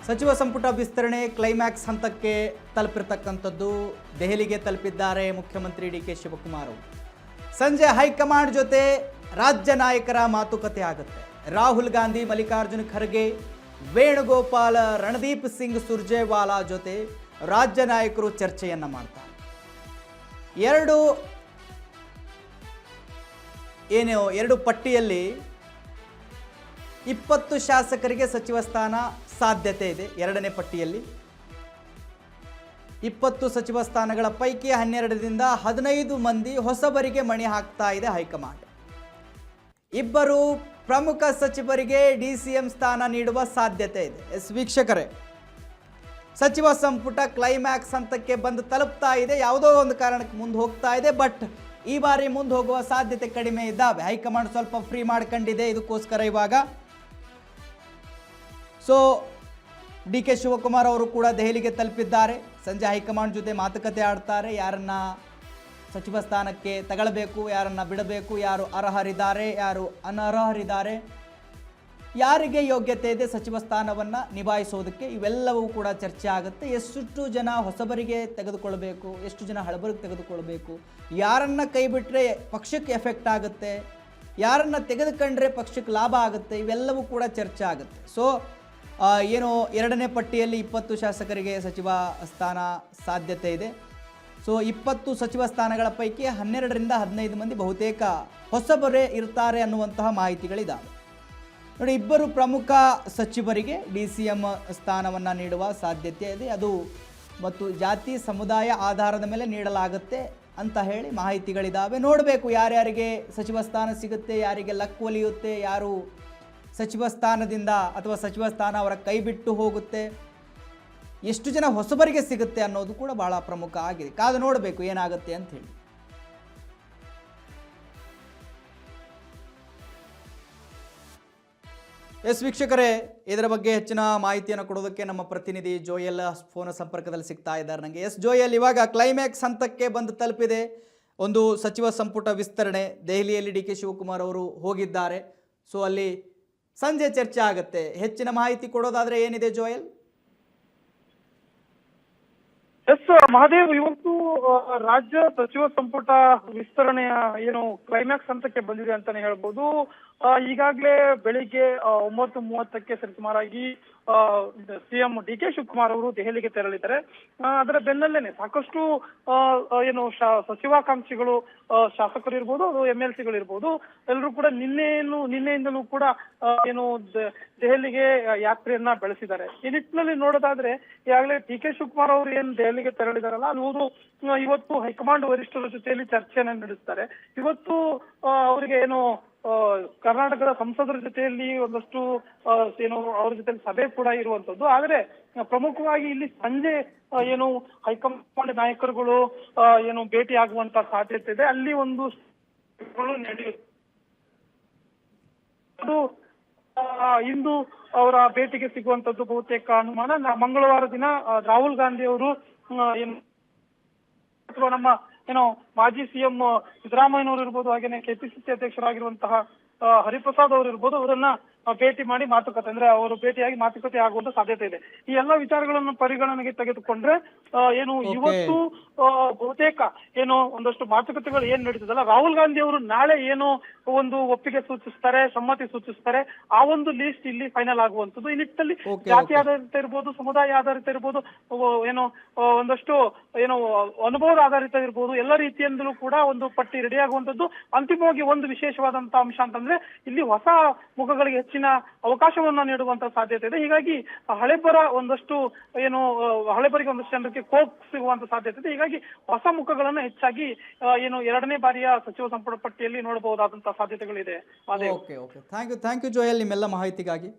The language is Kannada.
ಸಚಿವ ಸಂಪುಟ ವಿಸ್ತರಣೆ ಕ್ಲೈಮ್ಯಾಕ್ಸ್ ಹಂತಕ್ಕೆ ತಲುಪಿರತಕ್ಕಂಥದ್ದು. ದೆಹಲಿಗೆ ತಲುಪಿದ್ದಾರೆ ಮುಖ್ಯಮಂತ್ರಿ ಡಿ ಕೆ ಶಿವಕುಮಾರ್ ಅವರು. ಸಂಜೆ ಹೈಕಮಾಂಡ್ ಜೊತೆ ರಾಜ್ಯ ನಾಯಕರ ಮಾತುಕತೆ ಆಗುತ್ತೆ. ರಾಹುಲ್ ಗಾಂಧಿ, ಮಲ್ಲಿಕಾರ್ಜುನ ಖರ್ಗೆ, ವೇಣುಗೋಪಾಲ್, ರಣದೀಪ್ ಸಿಂಗ್ ಸುರ್ಜೇವಾಲಾ ಜೊತೆ ರಾಜ್ಯ ನಾಯಕರು ಚರ್ಚೆಯನ್ನ ಮಾಡ್ತಾರೆ. ಎರಡು ಪಟ್ಟಿಯಲ್ಲಿ 20 ಶಾಸಕರಿಗೆ ಸಚಿವ ಸ್ಥಾನ ಸಾಧ್ಯತೆ ಇದೆ. ಎರಡನೇ ಪಟ್ಟಿಯಲ್ಲಿ 20 ಸಚಿವ ಸ್ಥಾನಗಳ ಪೈಕಿ 12ರಿಂದ 15 ಮಂದಿ ಹೊಸಬರಿಗೆ ಮಣಿ ಹಾಕ್ತಾ ಇದೆ ಹೈಕಮಾಂಡ್. 2 ಪ್ರಮುಖ ಸಚಿವರಿಗೆ ಡಿಸಿಎಂ ಸ್ಥಾನ ನೀಡುವ ಸಾಧ್ಯತೆ ಇದೆ. ವೀಕ್ಷಕರೇ, ಸಚಿವ ಸಂಪುಟ ಕ್ಲೈಮ್ಯಾಕ್ಸ್ ಹಂತಕ್ಕೆ ಬಂದು ತಲುಪ್ತಾ ಇದೆ. ಯಾವುದೋ ಒಂದು ಕಾರಣಕ್ಕೆ ಮುಂದೆ ಹೋಗ್ತಾ ಇದೆ, ಬಟ್ ಈ ಬಾರಿ ಮುಂದೆ ಹೋಗುವ ಸಾಧ್ಯತೆ ಕಡಿಮೆ ಇದ್ದಾವೆ. ಹೈಕಮಾಂಡ್ ಸ್ವಲ್ಪ ಫ್ರೀ ಮಾಡ್ಕೊಂಡಿದೆ. ಇದಕ್ಕೋಸ್ಕರ ಇವಾಗ ಡಿ ಕೆ ಶಿವಕುಮಾರ್ ಅವರು ಕೂಡ ದೆಹಲಿಗೆ ತಲುಪಿದ್ದಾರೆ. ಸಂಜೆ ಹೈಕಮಾಂಡ್ ಜೊತೆ ಮಾತುಕತೆ ಆಡ್ತಾರೆ. ಯಾರನ್ನ ಸಚಿವ ಸ್ಥಾನಕ್ಕೆ ತಗೊಳ್ಬೇಕು, ಯಾರನ್ನ ಬಿಡಬೇಕು, ಯಾರು ಅರ್ಹರಿದ್ದಾರೆ, ಯಾರು ಅನರ್ಹರಿದ್ದಾರೆ, ಯಾರಿಗೆ ಯೋಗ್ಯತೆ ಇದೆ ಸಚಿವ ಸ್ಥಾನವನ್ನು ನಿಭಾಯಿಸೋದಕ್ಕೆ, ಇವೆಲ್ಲವೂ ಕೂಡ ಚರ್ಚೆ ಆಗುತ್ತೆ. ಎಷ್ಟು ಜನ ಹೊಸಬರಿಗೆ ತೆಗೆದುಕೊಳ್ಬೇಕು, ಎಷ್ಟು ಜನ ಹಳಬರಿಗೆ ತೆಗೆದುಕೊಳ್ಬೇಕು, ಯಾರನ್ನ ಕೈ ಬಿಟ್ಟರೆ ಪಕ್ಷಕ್ಕೆ ಎಫೆಕ್ಟ್ ಆಗುತ್ತೆ, ಯಾರನ್ನ ತೆಗೆದುಕೊಂಡ್ರೆ ಪಕ್ಷಕ್ಕೆ ಲಾಭ ಆಗುತ್ತೆ, ಇವೆಲ್ಲವೂ ಕೂಡ ಚರ್ಚೆ ಆಗುತ್ತೆ. ಎರಡನೇ ಪಟ್ಟಿಯಲ್ಲಿ 20 ಶಾಸಕರಿಗೆ ಸಚಿವ ಸ್ಥಾನ ಸಾಧ್ಯತೆ ಇದೆ. 20 ಸಚಿವ ಸ್ಥಾನಗಳ ಪೈಕಿ 12ರಿಂದ 15 ಮಂದಿ ಬಹುತೇಕ ಹೊಸಬರೇ ಇರ್ತಾರೆ ಅನ್ನುವಂತಹ ಮಾಹಿತಿಗಳಿದ್ದಾವೆ. ನೋಡಿ, 2 ಪ್ರಮುಖ ಸಚಿವರಿಗೆ ಡಿಸಿಎಂ ಸ್ಥಾನವನ್ನು ನೀಡುವ ಸಾಧ್ಯತೆ ಇದೆ. ಅದು ಮತ್ತು ಜಾತಿ ಸಮುದಾಯ ಆಧಾರದ ಮೇಲೆ ನೀಡಲಾಗುತ್ತೆ ಅಂತ ಹೇಳಿ ಮಾಹಿತಿಗಳಿದ್ದಾವೆ. ನೋಡಬೇಕು ಯಾರ್ಯಾರಿಗೆ ಸಚಿವ ಸ್ಥಾನ ಸಿಗುತ್ತೆ, ಯಾರಿಗೆ ಲಕ್ ಒಲಿಯುತ್ತೆ, ಯಾರು ಸಚಿವ ಸ್ಥಾನದಿಂದ ಅಥವಾ ಸಚಿವ ಸ್ಥಾನ ಅವರ ಕೈ ಬಿಟ್ಟು ಹೋಗುತ್ತೆ, ಎಷ್ಟು ಜನ ಹೊಸಬರಿಗೆ ಸಿಗುತ್ತೆ ಅನ್ನೋದು ಕೂಡ ಬಹಳ ಪ್ರಮುಖ ಆಗಿದೆ. ಕಾದು ನೋಡಬೇಕು ಏನಾಗುತ್ತೆ ಅಂತ ಹೇಳಿ. ವೀಕ್ಷಕರೇ, ಇದರ ಬಗ್ಗೆ ಹೆಚ್ಚಿನ ಮಾಹಿತಿಯನ್ನು ಕೊಡೋದಕ್ಕೆ ನಮ್ಮ ಪ್ರತಿನಿಧಿ ಜೋಯಲ್ ಫೋನ್ ಸಂಪರ್ಕದಲ್ಲಿ ಸಿಗ್ತಾ ಇದ್ದಾರೆ ನನಗೆ. ಜೋಯಲ್, ಇವಾಗ ಕ್ಲೈಮ್ಯಾಕ್ಸ್ ಹಂತಕ್ಕೆ ಬಂದು ತಲುಪಿದೆ ಒಂದು ಸಚಿವ ಸಂಪುಟ ವಿಸ್ತರಣೆ. ದೆಹಲಿಯಲ್ಲಿ ಡಿ ಕೆ ಶಿವಕುಮಾರ್ ಅವರು ಹೋಗಿದ್ದಾರೆ. ಅಲ್ಲಿ ಸಂಜೆ ಚರ್ಚೆ ಆಗುತ್ತೆ. ಹೆಚ್ಚಿನ ಮಾಹಿತಿ ಕೊಡೋದಾದ್ರೆ ಏನಿದೆ ಜೋಯಲ್? ಮಹಾದೇವ್, ಇವತ್ತು ರಾಜ್ಯ ಸಚಿವ ಸಂಪುಟ ವಿಸ್ತರಣೆಯ ಕ್ಲೈಮ್ಯಾಕ್ಸ್ ಹಂತಕ್ಕೆ ಬಂದಿದೆ ಅಂತಾನೆ ಹೇಳ್ಬೋದು. ಈಗಾಗಲೇ ಬೆಳಿಗ್ಗೆ 9:30ಕ್ಕೆ ಸರಿಸುಮಾರಾಗಿ ಸಿಎಂ ಡಿ ಕೆ ಶಿವಕುಮಾರ್ ಅವರು ದೆಹಲಿಗೆ ತೆರಳಿದ್ದಾರೆ. ಅದರ ಬೆನ್ನಲ್ಲೇನೆ ಸಾಕಷ್ಟು ಸಚಿವಾಕಾಂಕ್ಷಿಗಳು, ಶಾಸಕರು ಇರ್ಬೋದು, ಅದು MLC ಗಳು ಇರ್ಬೋದು, ಎಲ್ಲರೂ ಕೂಡ ನಿನ್ನೆಯಿಂದಲೂ ಕೂಡ ದೆಹಲಿಗೆ ಯಾತ್ರೆಯನ್ನ ಬೆಳೆಸಿದ್ದಾರೆ. ಈ ನಿಟ್ಟಿನಲ್ಲಿ ನೋಡೋದಾದ್ರೆ ಈಗಾಗಲೇ ಡಿ ಕೆ ಶಿವಕುಮಾರ್ ಅವರು ಏನ್ ದೆಹಲಿಗೆ ತೆರಳಿದಾರಲ್ಲ, ಅವರು ಇವತ್ತು ಹೈಕಮಾಂಡ್ ವರಿಷ್ಠರ ಜೊತೆಯಲ್ಲಿ ಚರ್ಚೆಯನ್ನ ನಡೆಸ್ತಾರೆ. ಇವತ್ತು ಅವರಿಗೆ ಕರ್ನಾಟಕದ ಸಂಸದರ ಜೊತೆಯಲ್ಲಿ ಒಂದಷ್ಟು ಅವ್ರ ಜೊತೆ ಸಭೆ ಕೂಡ ಇರುವಂತದ್ದು. ಆದ್ರೆ ಪ್ರಮುಖವಾಗಿ ಇಲ್ಲಿ ಸಂಜೆ ಹೈಕಮಾಂಡ್ ನಾಯಕರುಗಳು ಭೇಟಿ ಆಗುವಂತ ಸಾಧ್ಯತೆ ಇದೆ. ಅಲ್ಲಿ ಒಂದು ನಡೆಯುತ್ತೆ. ಅದು ಇಂದು ಅವರ ಭೇಟಿಗೆ ಸಿಗುವಂತದ್ದು ಬಹುತೇಕ ಅನುಮಾನ. ಮಂಗಳವಾರ ದಿನ ರಾಹುಲ್ ಗಾಂಧಿ ಅವರು ಅಥವಾ ನಮ್ಮ ಮಾಜಿ ಸಿಎಂ ಸಿದ್ದರಾಮಯ್ಯನವರು ಇರ್ಬೋದು, ಹಾಗೇನೆ ಕೆಪಿಸಿಸಿ ಅಧ್ಯಕ್ಷರಾಗಿರುವಂತಹ ಹರಿಪ್ರಸಾದ್ ಅವರು ಇರ್ಬೋದು, ಅವರನ್ನ ಭೇಟಿ ಮಾಡಿ ಮಾತುಕತೆ, ಅಂದ್ರೆ ಅವರು ಭೇಟಿಯಾಗಿ ಮಾತುಕತೆ ಆಗುವಂತ ಸಾಧ್ಯತೆ ಇದೆ. ಈ ಎಲ್ಲಾ ವಿಚಾರಗಳನ್ನು ಪರಿಗಣನೆಗೆ ತೆಗೆದುಕೊಂಡ್ರೆ ಇವತ್ತು ಬಹುತೇಕ ಒಂದಷ್ಟು ಮಾತುಕತೆಗಳು ಏನ್ ನಡೀತದಲ್ಲ, ರಾಹುಲ್ ಗಾಂಧಿ ಅವರು ನಾಳೆ ಒಂದು ಒಪ್ಪಿಗೆ ಸೂಚಿಸ್ತಾರೆ, ಸಮ್ಮತಿ ಸೂಚಿಸ್ತಾರೆ. ಆ ಒಂದು ಲಿಸ್ಟ್ ಇಲ್ಲಿ ಫೈನಲ್ ಆಗುವಂತದ್ದು. ಈ ನಿಟ್ಟಿನಲ್ಲಿ ಜಾತಿ ಆಧಾರಿತ ಇರ್ಬೋದು, ಸಮುದಾಯ ಆಧಾರಿತ ಇರ್ಬೋದು, ಒಂದಷ್ಟು ಅನುಭವದ ಆಧಾರಿತ ಇರ್ಬೋದು, ಎಲ್ಲ ರೀತಿಯಿಂದಲೂ ಕೂಡ ಒಂದು ಪಟ್ಟಿ ರೆಡಿ ಆಗುವಂತದ್ದು. ಅಂತಿಮವಾಗಿ ಒಂದು ವಿಶೇಷವಾದಂತಹ ಅಂಶ ಅಂತಂದ್ರೆ ಇಲ್ಲಿ ಹೊಸ ಮುಖಗಳಿಗೆ ಹೆಚ್ಚಿನ ಅವಕಾಶವನ್ನ ನೀಡುವಂತ ಸಾಧ್ಯತೆ ಇದೆ. ಹೀಗಾಗಿ ಹಳೆಬರಿಗೆ ಒಂದಷ್ಟು ಜನರಿಗೆ ಕೋಕ್ ಸಿಗುವಂತ ಸಾಧ್ಯತೆ ಇದೆ. ಹೀಗಾಗಿ ಹೊಸ ಮುಖಗಳನ್ನ ಹೆಚ್ಚಾಗಿ ಎರಡನೇ ಬಾರಿಯ ಸಚಿವ ಸಂಪುಟ ಪಟ್ಟಿಯಲ್ಲಿ ನೋಡಬಹುದಾದಂತಹ ಸಾಧ್ಯತೆಗಳಿದೆ. ಥ್ಯಾಂಕ್ ಯು ಜೋಯಲ್, ನಿಮ್ಮೆಲ್ಲ ಮಾಹಿತಿಗಾಗಿ.